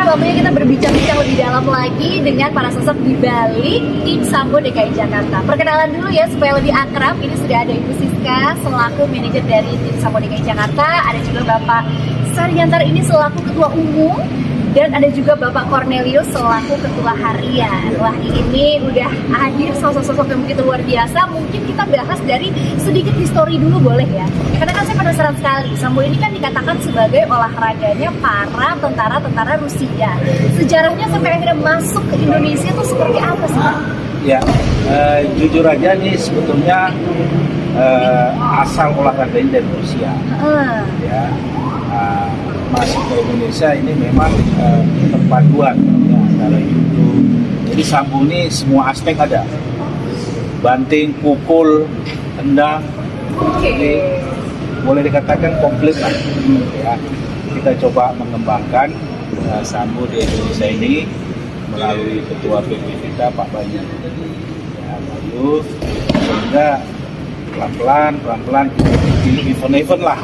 waktunya kita berbincang-bincang lebih dalam lagi dengan para sosok di balik tim Sambo DKI Jakarta. Perkenalan dulu ya supaya lebih akrab. Ini sudah ada Ibu Siska selaku manajer dari tim Sambo DKI Jakarta. Ada juga Bapak Saryantar ini selaku ketua umum. Dan ada juga Bapak Cornelius selaku ketua harian. Wah, ini udah hadir sosok-sosok yang begitu luar biasa. Mungkin kita bahas dari sedikit histori dulu boleh ya? Karena kan saya penasaran sekali. Sambo ini kan dikatakan sebagai olahraganya para tentara-tentara Rusia. Sejarahnya sampai akhirnya masuk ke Indonesia itu seperti apa sih, Pak? Ya, jujur aja nih sebetulnya asal olahraga ini dari Rusia. Ya, masuk ke Indonesia ini memang perpaduan ya, antara itu. Jadi Sambo ini semua aspek ada, banting, pukul, tendang. Jadi boleh dikatakan komplit lah. Ya, kita coba mengembangkan Sambo di Indonesia ini melalui ketua PP kita Pak Bayu. Ya, Bayu sehingga pelan-pelan kita bikin event-event lah.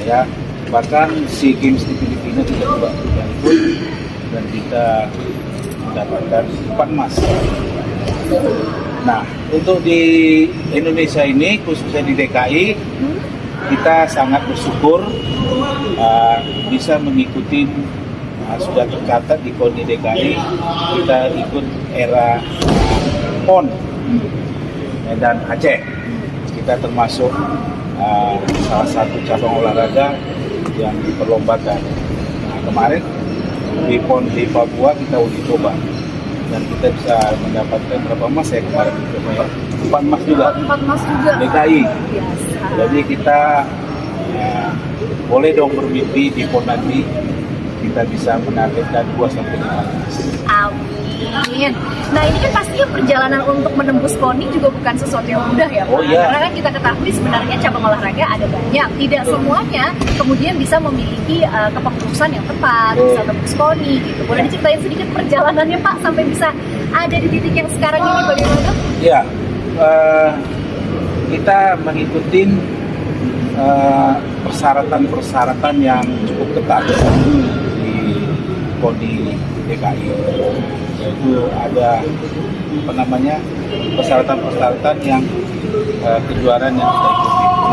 Ya. Bahkan SEA Games di Filipina kita juga ikut dan kita mendapatkan 4 emas. Nah, untuk di Indonesia ini khususnya di DKI kita sangat bersyukur bisa mengikuti sudah tercatat di KONI DKI kita ikut era PON Medan Aceh. Kita termasuk salah satu cabang olahraga yang diperlombakan. Nah, kemarin di PON di Papua kita uji coba dan kita bisa mendapatkan berapa emas ya kemarin? 4 emas juga. 4 emas juga. DKI. Biasa. Jadi kita boleh dong bermimpi di PON nanti kita bisa menargetkan 2-5 emas. Amin. Nah, ini kan pastinya perjalanan untuk menembus KONI juga bukan sesuatu yang mudah ya, Pak. Oh, iya. Karena kan kita ketahui sebenarnya cabang olahraga ada banyak. Tidak semuanya kemudian bisa memiliki kepengurusan yang tepat, bisa tembus KONI gitu. Boleh diceritain sedikit perjalanannya, Pak, sampai bisa ada di titik yang sekarang ini bagaimana? Ya, kita mengikuti persyaratan-persyaratan yang cukup ketat di KONI DKI. Yaitu ada persyaratan-persyaratan yang kejuaraan yang kita ikuti.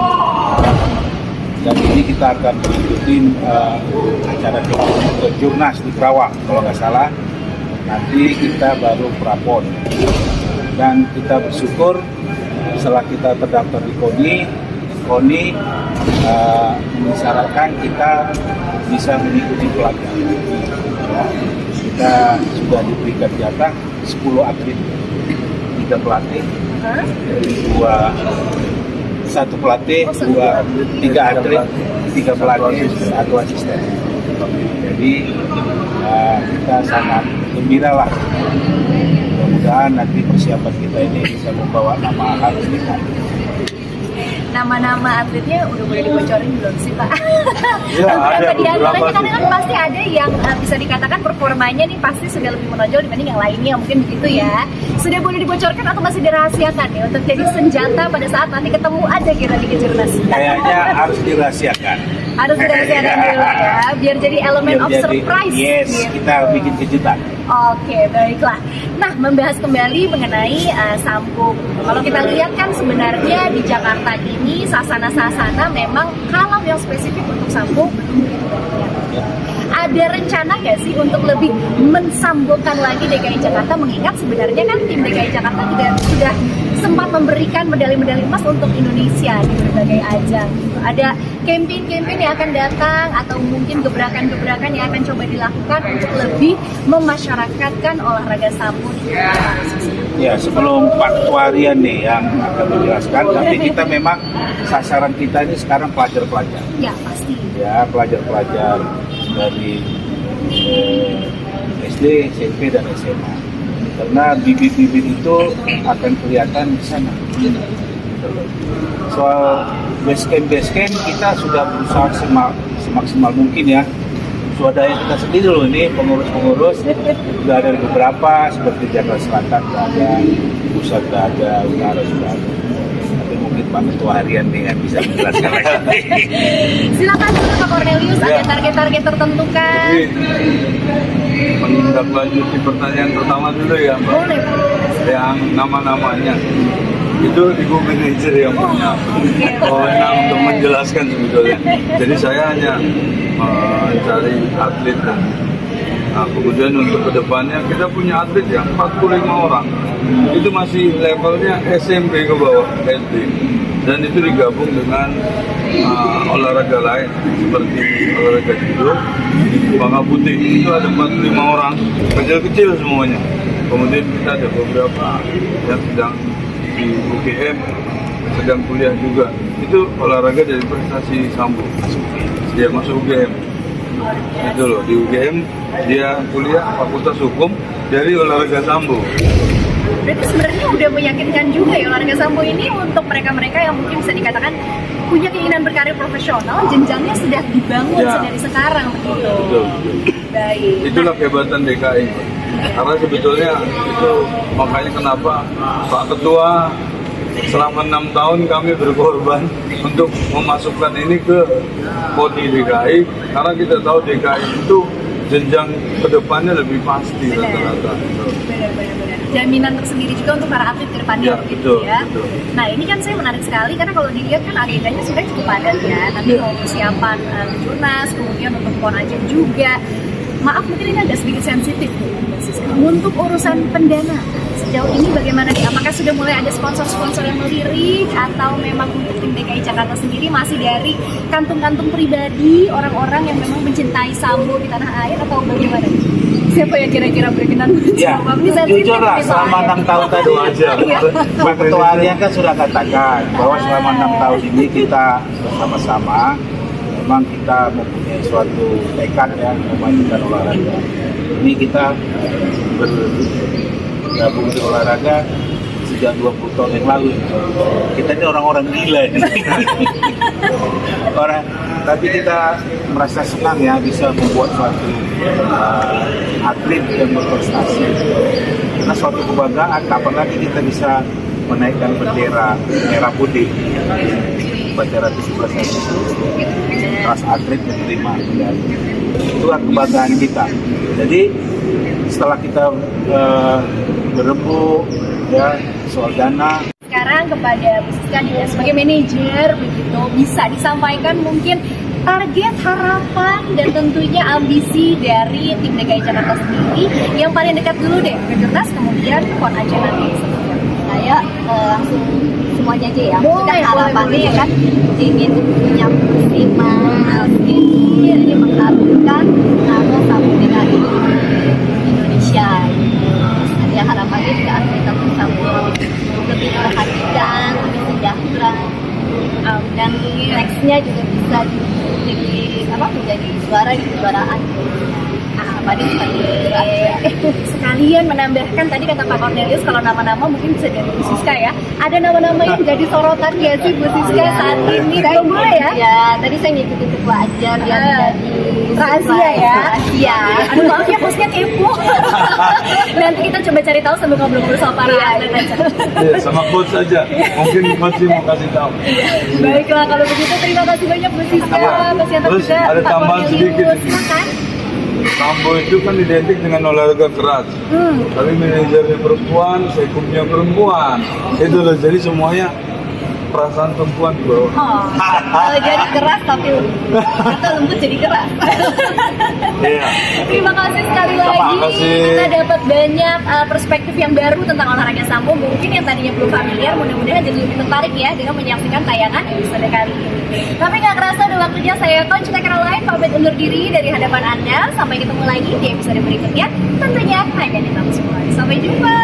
Dan ini kita akan mengikuti acara ke Jurnas di Kerawang kalau nggak salah. Nanti kita baru prapon. Dan kita bersyukur setelah kita terdaftar di KONI mensyaratkan kita bisa mengikuti pelatihan. Kita sudah diberikan jatah 10 atlet, 3 pelatih, 1 pelatih, 3 atlet, 3 pelatih, 1 asisten. Jadi kita sangat gembira lah. Mudah-mudahan nanti persiapan kita ini bisa membawa nama harus kita. Nama-nama atletnya udah boleh dibocorin belum sih, Pak? Ya, ada di antaranya beberapa kan pasti ada yang bisa dikatakan performanya nih pasti sudah lebih menonjol dibanding yang lainnya, mungkin begitu ya. Sudah boleh dibocorkan atau masih dirahasiakan ya untuk jadi senjata pada saat nanti ketemu ada kira di Kejurnas? Kayaknya harus dirahasiakan. Harus dirahasiakan dulu ya, biar jadi elemen of surprise. Yes, gitu. kita bikin kejutan. Oke, baiklah. Nah, membahas kembali mengenai Sambo. Kalau kita lihat kan sebenarnya di Jakarta ini sasana-sasana memang kalau yang spesifik untuk Sambo belum begitu banyak. Ada rencana nggak sih untuk lebih mensambokan lagi DKI Jakarta, mengingat sebenarnya kan tim DKI Jakarta juga sudah sempat memberikan medali-medali emas untuk Indonesia di berbagai ajang. Ada campaign-campaign yang akan datang atau mungkin gebrakan-gebrakan yang akan coba dilakukan untuk lebih memasyarakatkan olahraga Sambo di Indonesia. Ya, sebelum Pak Tuarian nih yang akan menjelaskan, tapi kita memang sasaran kita ini sekarang pelajar-pelajar. Ya, pasti. Ya, pelajar-pelajar dari SD, SMP, dan SMA. Karena bibit-bibit itu akan kelihatan di sana. Soal basecamp kita sudah berusaha semaksimal mungkin ya. Swadaya kita sendiri loh, ini pengurus-pengurus sudah ada beberapa seperti Jakarta Selatan sudah ada, Pusat sudah ada, Utara sudah ada. Tapi mungkin Pak Ketua Harian nih yang bisa menjelaskan lagi. Silakan Pak Cornelius, ada target-target tertentu kan? menindaklanjuti pertanyaan pertama dulu ya, Mbak. Boleh. Yang nama-namanya itu Ibu manajer yang punya wewenang untuk menjelaskan sebetulnya. Jadi saya hanya mencari atlet dan kemudian untuk kedepannya kita punya atlet yang 45 orang. Itu masih levelnya SMP ke bawah SD. Dan itu digabung dengan olahraga lain seperti olahraga judo, bangga putih. Itu ada 45 orang, kecil-kecil semuanya. Kemudian kita ada beberapa yang sedang di UGM, sedang kuliah juga. Itu olahraga dari prestasi Sambo. Dia masuk UGM. Itu loh, di UGM dia kuliah Fakultas Hukum dari olahraga Sambo. Berarti sebenarnya udah meyakinkan juga ya olahraga Sambo ini untuk mereka-mereka yang mungkin bisa dikatakan punya keinginan berkarir profesional, jenjangnya sudah dibangun dari sekarang begitu. Betul. Baik. Itulah kehebatan DKI. Karena sebetulnya itu makanya kenapa Pak Ketua selama 6 tahun kami berkorban untuk memasukkan ini ke PONI DKI, karena kita tahu DKI itu jenjang kedepannya lebih pasti rata-rata. Benar-benar. Jaminan tersendiri juga untuk para atlet ke depannya betul, ya. Betul. Nah ini kan saya menarik sekali karena kalau dilihat kan agendanya sudah cukup padat ya. Nanti mau persiapan Jurnas, kemudian untuk PON Aceh juga. Maaf mungkin ini agak sedikit sensitif nih. Untuk urusan pendana sejauh ini bagaimana nih? Apakah sudah mulai ada sponsor-sponsor yang melirik atau memang untuk tim DKI Jakarta sendiri masih dari kantung-kantung pribadi orang-orang yang memang mencintai Sambo di tanah air atau bagaimana? Siapa yang kira-kira berkenan menjawab? Jujur lah, selama 6 tahun tadi Pak Ketua Harian kan sudah katakan bahwa selama 6 tahun ini kita bersama-sama memang kita mempunyai suatu tekad ya memajukan olahraga. Ini kita bergabung di olahraga sejak 20 tahun yang lalu. Kita ini orang-orang gila ini. Tapi kita merasa senang ya bisa membuat suatu atlet yang berprestasi. Karena suatu kebanggaan, kapan lagi kita bisa menaikkan bendera merah putih upacara 17 Agustus. Ras atlet menerima medali. Itulah kebanggaan kita. Jadi setelah kita berembuk ya soal dana. Sekarang kepada Bu Siska sebagai manajer begitu bisa disampaikan mungkin target, harapan dan tentunya ambisi dari tim DKI Jakarta sendiri yang paling dekat dulu deh ke Jurnas kemudian PON Aceh nanti. Saya langsung semuanya aja ya. Boleh, harapannya ya kan ingin punya maksimal ini mengharumkan nama Sambo DKI Indonesia. Ya harapannya juga atlet Sambo lebih perhatikan, lebih sejahtera, dan nextnya juga bisa menjadi juara di kejuaraan. Harapannya seperti itu. Sekalian menambahkan tadi kata Pak Cornelius kalau nama-nama mungkin bisa dari Bu Siska ya. Ada nama-nama yang jadi sorotan ya sih Bu Siska saat ini. Belum boleh ya? Ya, tadi saya ngikutin ketua aja biar jadi rahasia ya. Rahasia. Aduh maaf ya bosnya kepo. Nanti kita coba cari tahu sambil ngobrol-ngobrol sama para atlet aja. Iya, sama coach saja. Mungkin coach mau kasih tahu. Baiklah kalau begitu terima kasih banyak Bu Siska. Masih atas Terus juga ada Pak tambahan Cornelius. sedikit. Silakan. Sambo itu kan identik dengan olahraga keras. Tapi manajernya perempuan, sekumnya perempuan. Itu loh, jadi semuanya perasaan perempuan di bawah. Jadi keras tapi atau lembut jadi keras. Iya. Terima kasih sekali lagi. kasih. Kita dapat banyak perspektif yang baru tentang olahraga Sambo. Mungkin yang tadinya belum familiar, mudah-mudahan jadi lebih tertarik ya dengan menyaksikan tayangan episode kali ini. Tapi nggak kerasa udah waktunya saya Conchita Caroline pamit undur diri dari hadapan Anda. Sampai ketemu lagi di episode berikutnya. Tentunya hanya di Tamu Semua. Sampai jumpa.